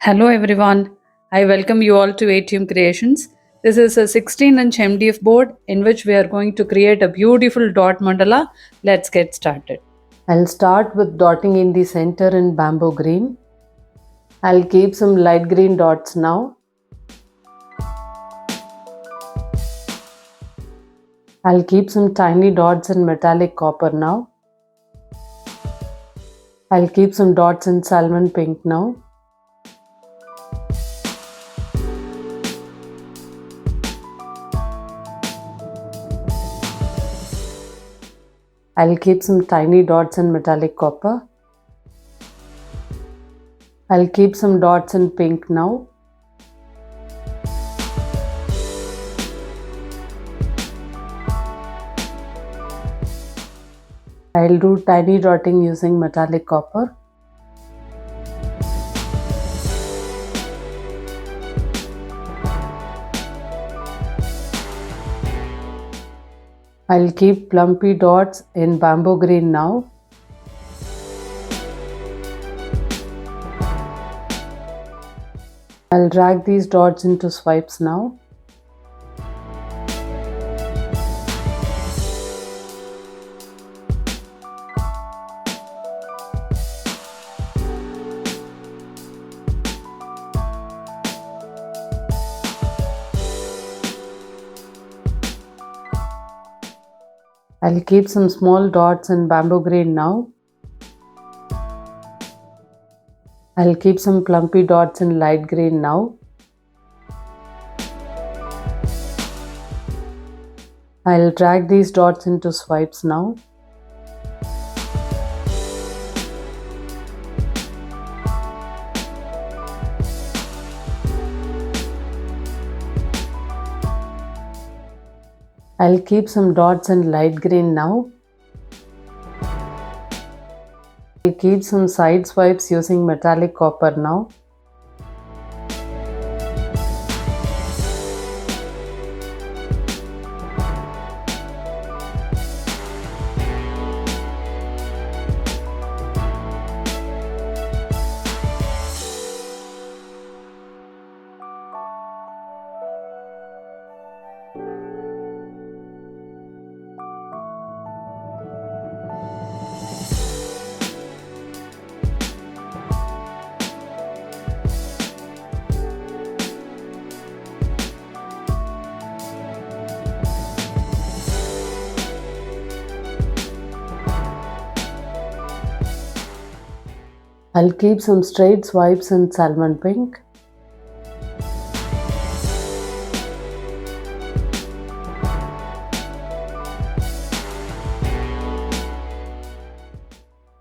Hello everyone. I welcome you all to ATM Creations. This is a 16-inch MDF board in which we are going to create a beautiful dot mandala. Let's get started. I'll start with dotting in the center in bamboo green. I'll keep some light green dots now. I'll keep some tiny dots in metallic copper now. I'll keep some dots in salmon pink now. I'll keep some tiny dots in metallic copper. I'll keep some dots in pink now. I'll do tiny dotting using metallic copper. I'll keep plumpy dots in bamboo green now. I'll drag these dots into swipes now. I'll keep some small dots in bamboo green now. I'll keep some plumpy dots in light green now. I'll drag these dots into swipes now. I'll keep some dots in light green now. I'll keep some side swipes using metallic copper now. I'll keep some straight swipes in salmon pink.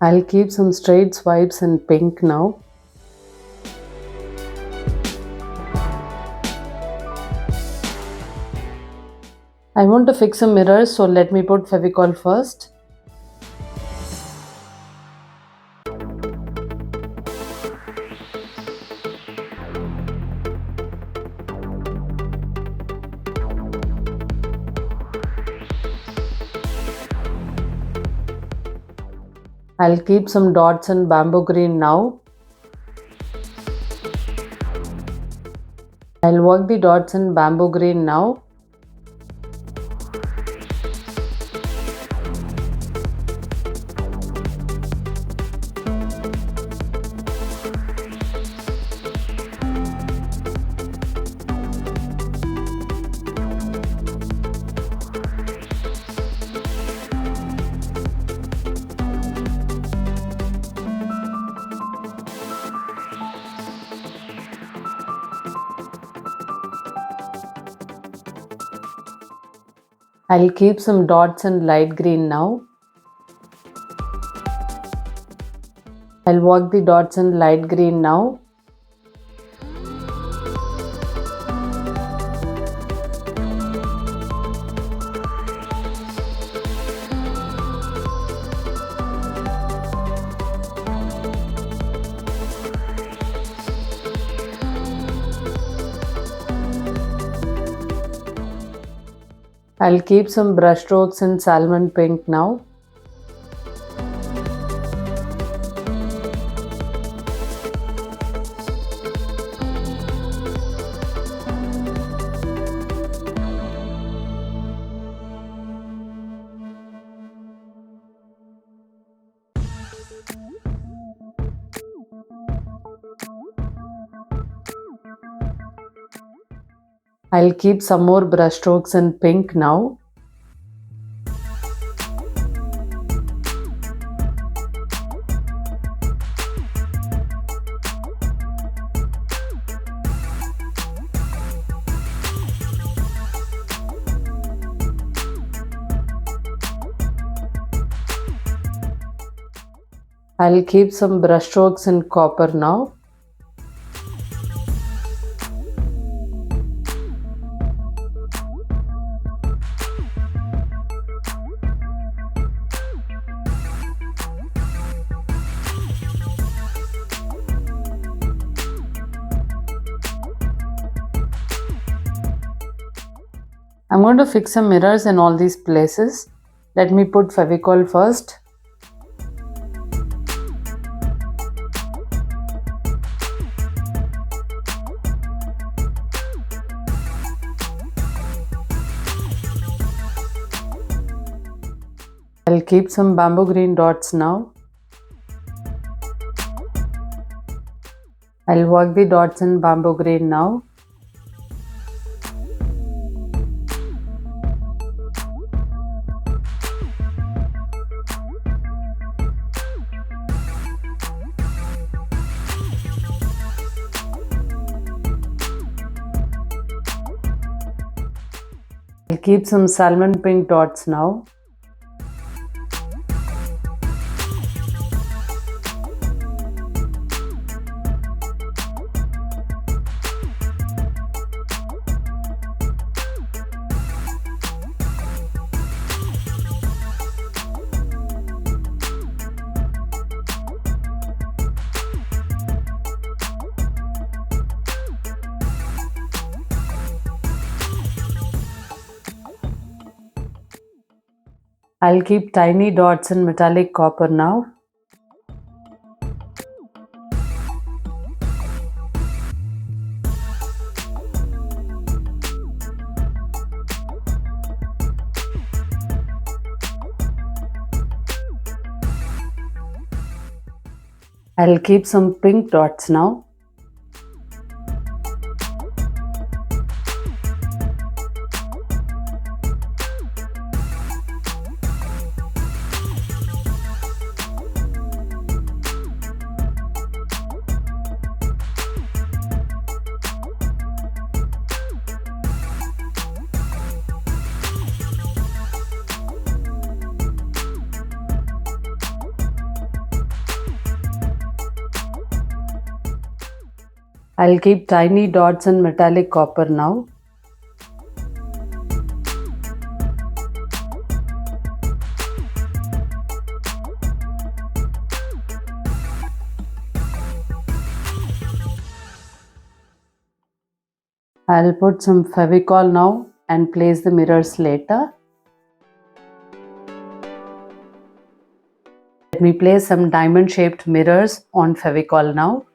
I'll keep some straight swipes in pink now. I want to fix some mirrors, so let me put Fevicol first. I'll keep some dots in bamboo green now. I'll work the dots in bamboo green now. I'll keep some dots in light green now. I'll work the dots in light green now. I'll keep some brush strokes in salmon pink now. I'll keep some more brush strokes in pink now. I'll keep some brush strokes in copper now. I'm going to fix some mirrors in all these places. Let me put Fevicol first. I'll keep some bamboo green dots now. I'll work the dots in bamboo green now. I'll keep some salmon pink dots now. I'll keep tiny dots in metallic copper now. I'll keep some pink dots now. I'll keep tiny dots in metallic copper now. I'll put some Fevicol now and place the mirrors later. Let me place some diamond shaped mirrors on Fevicol now.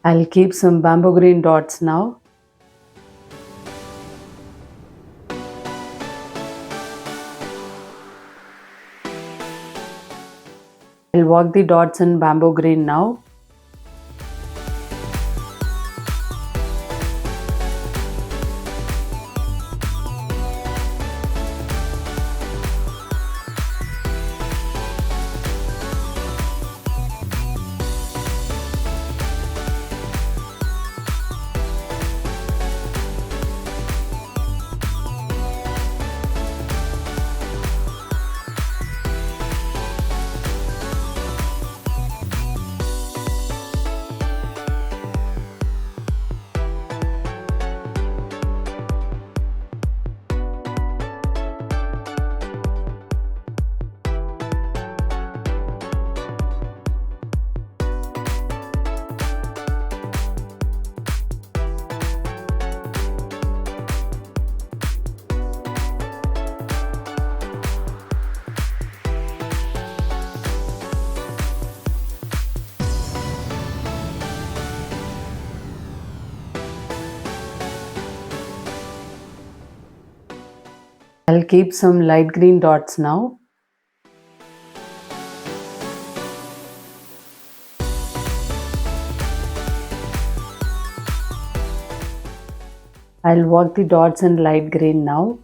I'll keep some bamboo green dots now. I'll work the dots in bamboo green now. I'll keep some light green dots now. I'll work the dots in light green now.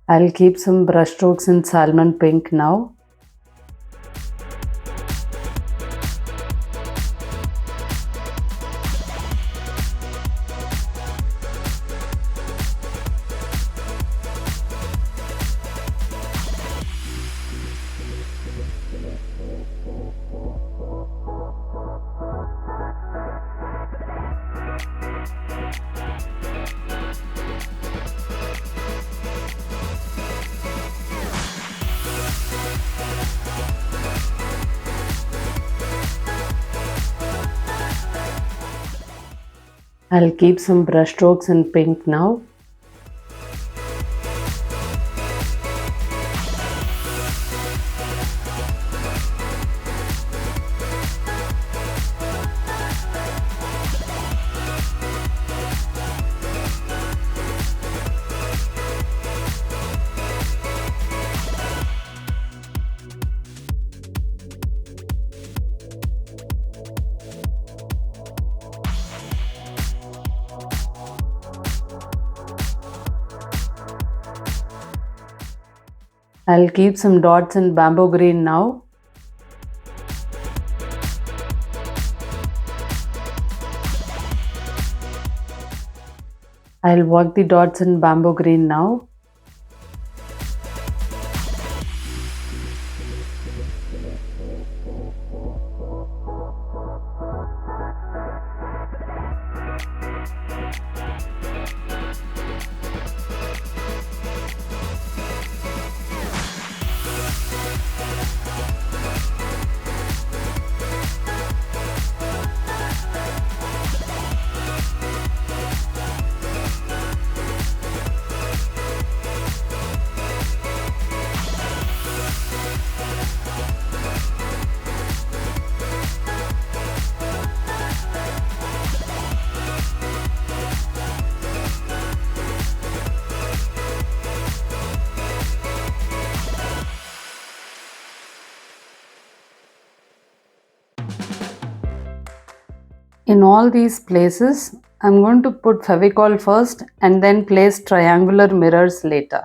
I'll keep some brush strokes in salmon pink now. I'll keep some brush strokes in pink now. I'll keep some dots in bamboo green now. I'll work the dots in bamboo green now. In all these places, I'm going to put Fevicol first and then place triangular mirrors later.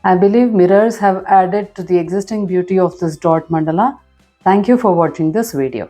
I believe mirrors have added to the existing beauty of this dot mandala. Thank you for watching this video.